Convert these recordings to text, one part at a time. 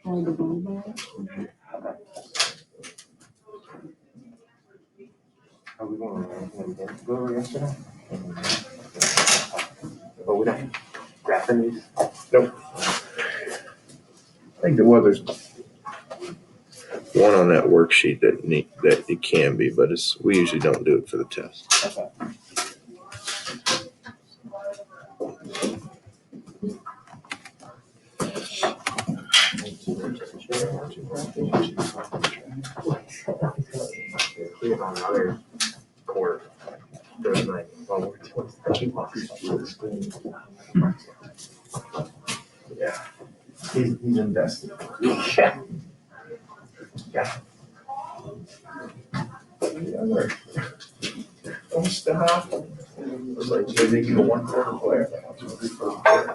Are we going over anything we didn't go over yesterday? Oh, we don't graphing these? Nope. I think there's one on that worksheet that it can be, but we usually don't do it for the test. Okay. On the other corner. There's like, well, yeah. He's invested. Yeah. Yeah. Don't stop. It's like they give you a 1/4 player.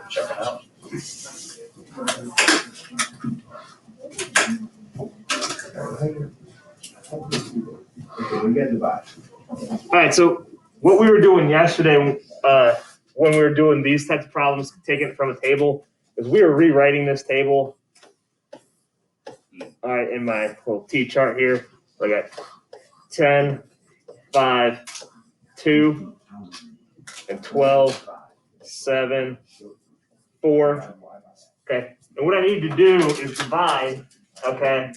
Check it out. Okay, we got the box. All right, so what we were doing yesterday when we were doing these types of problems, taking it from a table, is we were rewriting this table. All right, in my little T chart here, so I got 10, 5, 2, and 12, 7, 4. Okay, and what I need to do is divide, okay?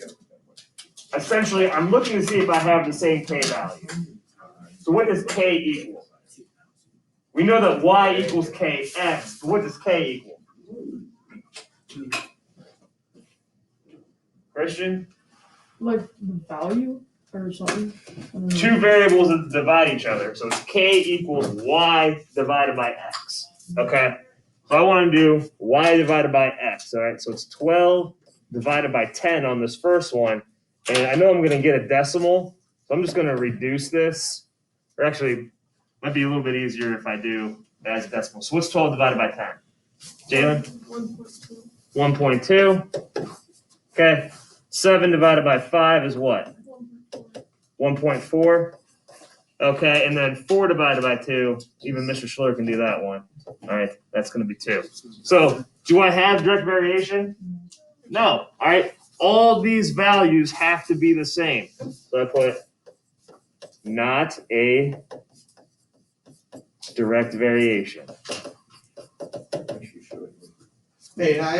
Essentially, I'm looking to see if I have the same K value. So what does K equal? We know that Y equals KX, but what does K equal? Christian? Like the value or something? Two variables that divide each other. So it's K equals Y divided by X. Okay? So I want to do Y divided by X. All right? So it's 12 divided by 10 on this first one. And I know I'm going to get a decimal. So I'm just going to reduce this. Or actually, might be a little bit easier if I do as a decimal. So what's 12 divided by 10? Jalen? 1.2. Okay. 7 divided by 5 is what? 1.4. Okay, and then 4 divided by 2, even Mr. Schiller can do that one. All right, that's going to be 2. So do I have direct variation? No. All right, all these values have to be the same. So I put not a direct variation. Hey, now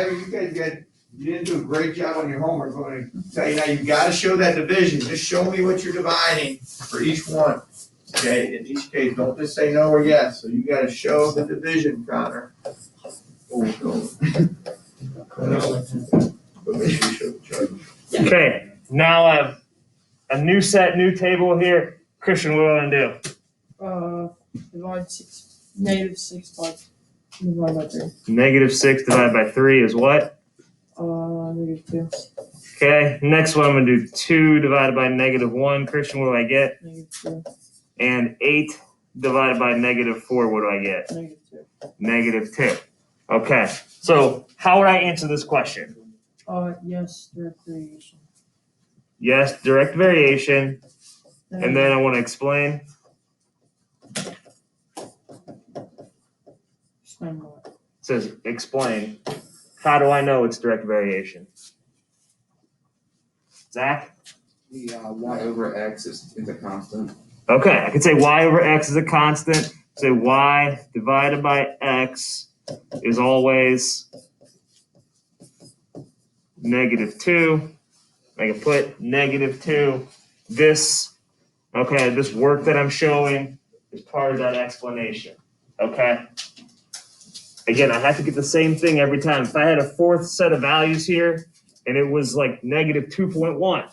you didn't do a great job on your homework. I'm going to tell you now, you've got to show that division. Just show me what you're dividing for each one. Okay, in each case, don't just say no or yes. So you got to show the division, Connor. But make sure you show the chart. Okay, now I have a new set, new table here. Christian, what do I want to do? Divide -6 by divide by 3. -6 divided by 3 is what? -2. Okay, next one I'm going to do 2 divided by -1. Christian, what do I get? -2. And 8 divided by -4, what do I get? -2. -2. Okay, so how would I answer this question? Yes, direct variation. Yes, direct variation. And then I want to explain. Explain what? It says explain. How do I know it's direct variation? Zach? The y over x is a constant. Okay, I could say y over x is a constant. Say y divided by x is always -2. I can put -2. This work that I'm showing is part of that explanation. Okay? Again, I have to get the same thing every time. If I had a fourth set of values here and it was like -2.1,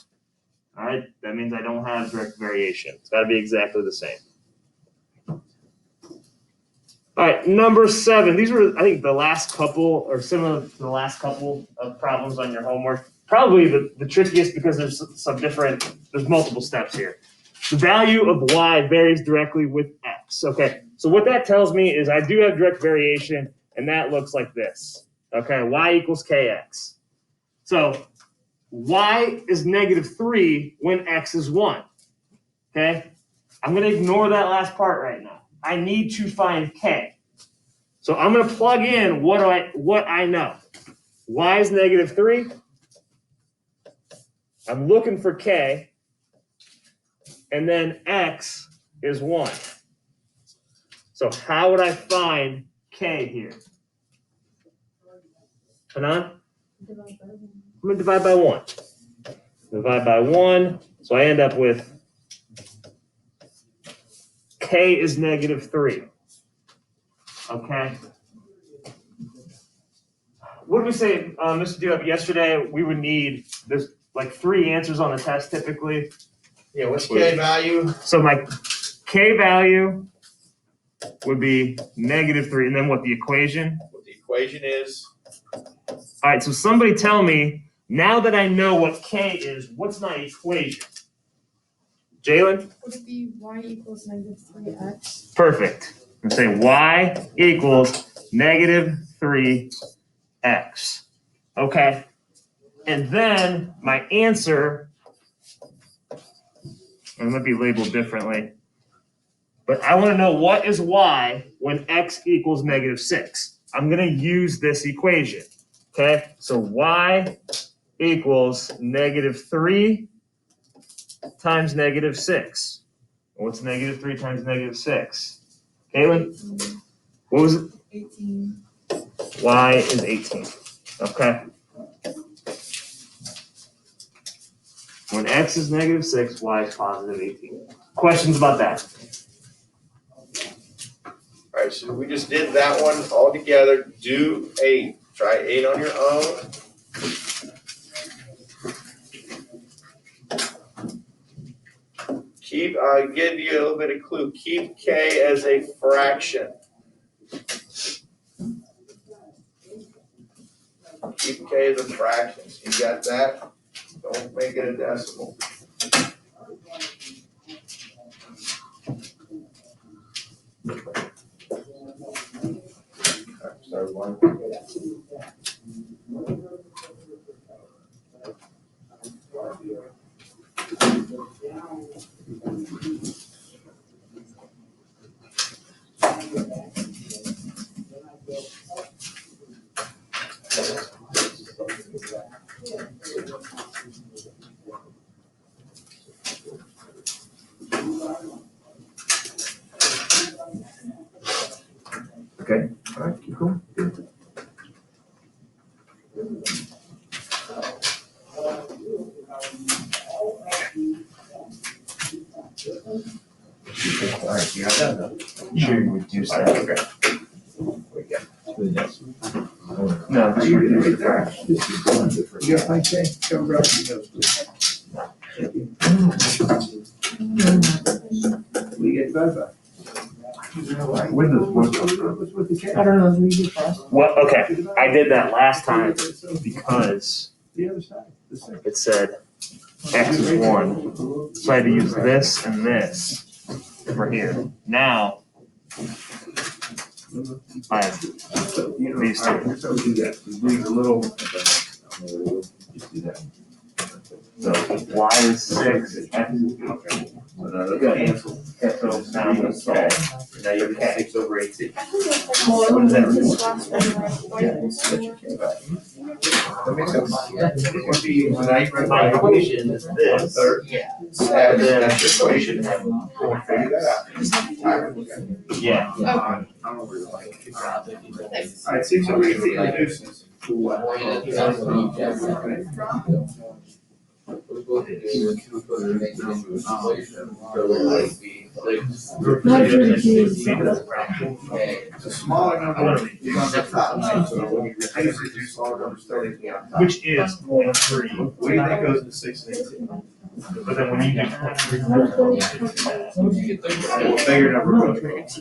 all right, that means I don't have direct variation. It's got to be exactly the same. All right, number 7. These were, I think, the last couple, or similar to the last couple of problems on your homework. Probably the trickiest because there's multiple steps here. The value of y varies directly with x. Okay, so what that tells me is I do have direct variation, and that looks like this. Okay, y equals kx. So y is -3 when x is 1. Okay, I'm going to ignore that last part right now. I need to find k. So I'm going to plug in what I know. Y is -3. I'm looking for K, and then X is 1. So how would I find K here? Hanan? I'm going to divide by 1. Divide by 1, so I end up with K is -3. Okay? What did we say, Mr. Dup, yesterday? We would need, there's like 3 answers on the test typically. Yeah, what's K value? So my K value would be -3, and then what the equation? What the equation is? All right, so somebody tell me, now that I know what K is, what's my equation? Jalen? Would it be y equals -3x? Perfect. And say y equals -3x. Okay. And then my answer, and it might be labeled differently, but I want to know what is y when x equals -6. I'm going to use this equation. Okay, so y equals -3 times -6. What's -3 times -6? Caitlin, what was it? 18. Y is 18. Okay. When x is -6, y is +18. Questions about that? Alright, so we just did that one all together. Do 8. Try 8 on your own. I'll give you a little bit of clue. Keep K as a fraction. Keep K as a fraction. You got that? Don't make it a decimal. Start one. Okay, all right, keep going. Good. All right, you got that though? Sure, you reduce that. Okay. We got No, Are you ready right there? Just keep going. You got my K? Come grab your notes, please. We get bye-bye. Windows, what's with the K? I don't know, do we do fast? Well, okay, I did that last time because The other side, the second. it said x is 1. So I had to use this and this for here. Now, I have So, you know, these two. all right, here's how we do that. We bring a little. Just do that. So y is 6, x is Okay. So now that's canceled. so now I'm gonna solve. Now you're K. 6/18. What is that? That makes sense. It would be tonight, right? My equation is this. And then that's your equation. We'll figure that out. Yeah. All right, 6/18 reduces to what? It's a smaller number is on the top. So I just reduce all numbers starting on top. Which is 0.3. What do you think goes to 6 and 18? But then when you do 0.3, What bigger number goes?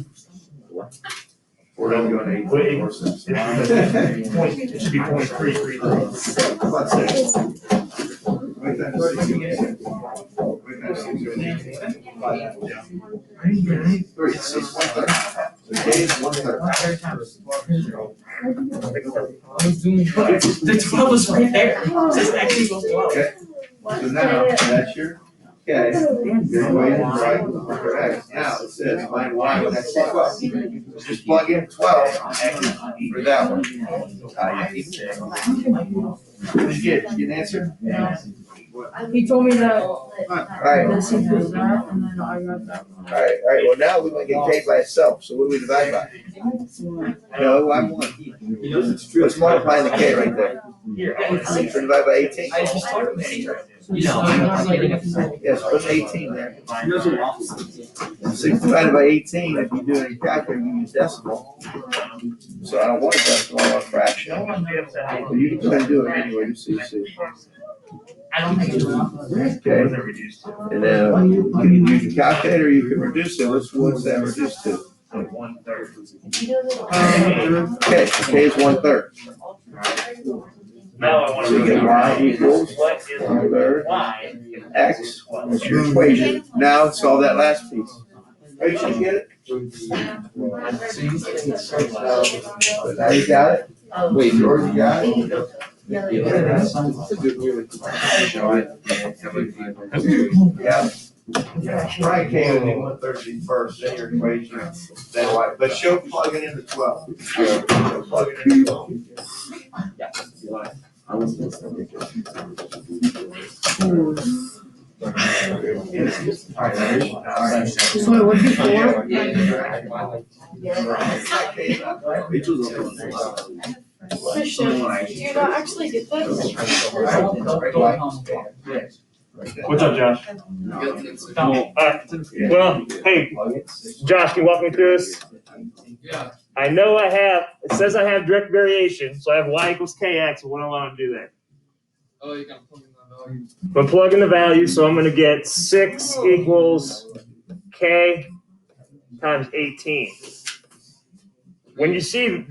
4 doesn't go to 8. Wait, Or 6. it should be 0.333. How about 6? Wait, that's 6 and 18. Wait, that's 6 and 18. 3, 6, 1/3. So K is 1/3. The 12 is right there. It says x equals 12. Okay. So now, that's your K, your equation, right, for X. Now, it says find Y when X is 12. Just plug in 12 for that one. Did you get an answer? What He told me that Alright, this equals that, and then I got that. alright, well, now we're gonna get K by itself, so what do we divide by? No, I'm one. Let's multiply the K right there. So divide by 18. Yes, put 18 there. 6 divided by 18, if you do it in calculator, you use decimal. So I don't want a decimal, I want a fraction. So you can go ahead and do it anyway, just so you see. Okay, and then you can use your calculator, or you can reduce it. What's that reduced to? 1/3. Okay, so K is 1/3. Now I want So you to get Y equals what is 1/3 y? X, that's your equation. Now solve that last piece. Right, you get it? So now you got it? Wait, George, you got it? Yeah. Right, K would be 1/3 first, then your equation, then Y, but show plugging into 12. Show plugging into 12. So what'd you for? Christian, do you not actually get this? What's up, Josh? Well, hey, Josh, can you walk me through this? Yeah. I know it says I have direct variation, so I have y equals kx, what do I want to do there? Oh, you gotta plug in that value. I'm plugging the value, so I'm gonna get 6 equals k times 18. When you see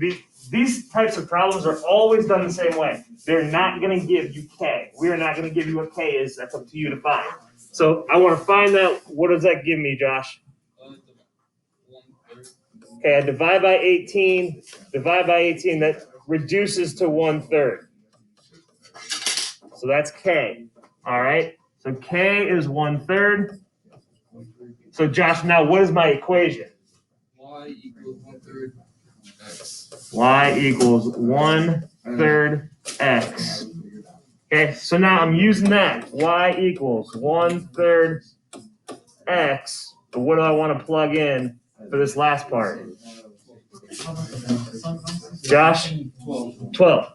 these types of problems are always done the same way. They're not gonna give you k. We are not gonna give you what k is, that's up to you to find. So I wanna find out, what does that give me, Josh? Okay, I divide by 18, that reduces to 1/3. So that's k, all right? So k is 1/3. So Josh, now what is my equation? Y equals 1/3 X. Y equals 1/3 x. Okay, so now I'm using that. Y equals 1/3 x. But what do I want to plug in for this last part? Josh? 12.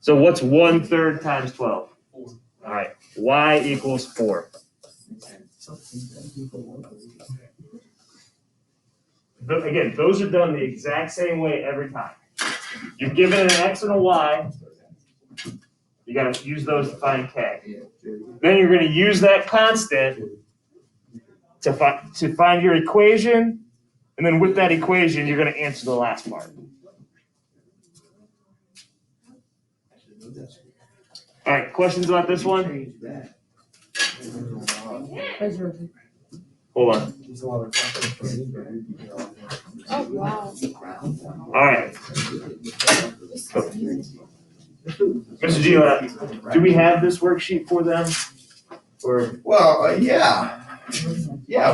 So what's 1/3 times 12? 4. All right, y equals 4. Again, those are done the exact same way every time. You're given an x and a y. You got to use those to find k. Then you're going to use that constant to find your equation, and then with that equation, you're going to answer the last part. All right, questions about this one? Hold on. Oh, wow. All right. Mr. Gila, do we have this worksheet for them? Or Well, yeah. Yeah,